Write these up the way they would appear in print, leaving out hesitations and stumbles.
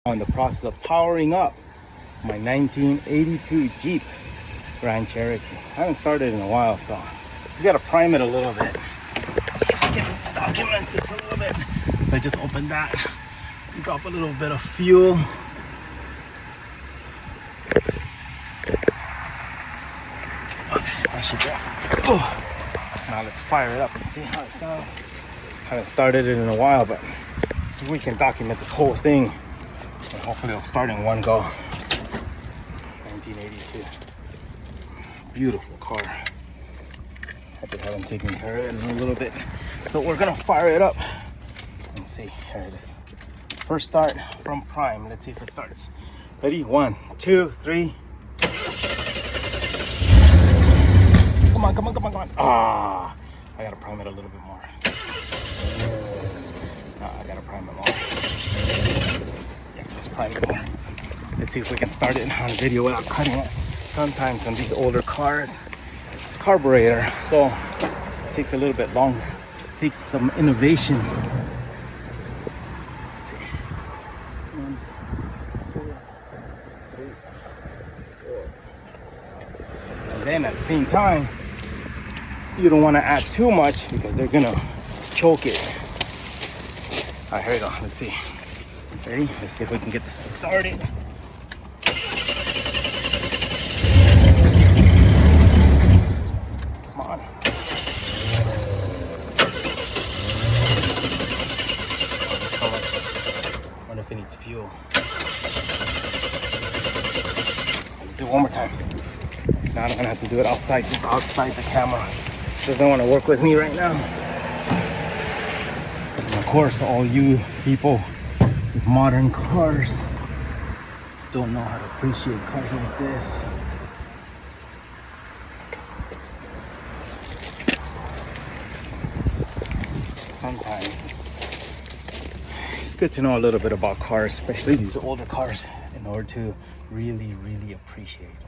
in the process of powering up my 1982 Jeep Grand Cherokee. I haven't started in a while, so we gotta prime it a little bit. See if I can document this a little bit. So I just opened that, drop a little bit of fuel. Okay, that should go. Oh. Now let's fire it up and see how it sounds. Haven't started it in a while, but see if we can document this whole thing. And hopefully it'll start in one go. 1982. Beautiful car. I just haven't taken care of it in a little bit. So we're gonna fire it up and see. Here it is. First start from prime. Let's see if it starts. Ready? 1, 2, 3. Come on, come on, come on, come on. Ah, I gotta prime it a little bit more. I gotta prime it more. Let's prime it more. Let's see if we can start it on video without cutting it. Sometimes on these older cars, carburetor, so it takes a little bit longer. It takes some innovation. 1, 2, 3, 4. And then at the same time, you don't want to add too much because they're gonna choke it. All right, here we go. Let's see. Ready? Let's see if we can get this started. Come on. Oh, there's so much. I wonder if it needs fuel. Let's do it one more time. Now I'm gonna have to do it outside the camera. Doesn't want to work with me right now. And of course, all you people with modern cars don't know how to appreciate cars like this. Sometimes it's good to know a little bit about cars, especially these older cars, in order to really, really appreciate them.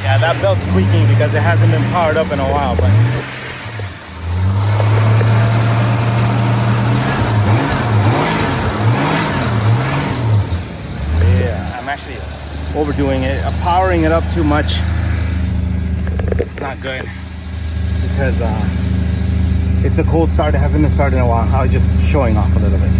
Yeah, that belt's squeaking because it hasn't been powered up in a while, but yeah, I'm actually overdoing it. I'm powering it up too much. It's not good because it's a cold start. It hasn't been started in a while. I was just showing off a little bit.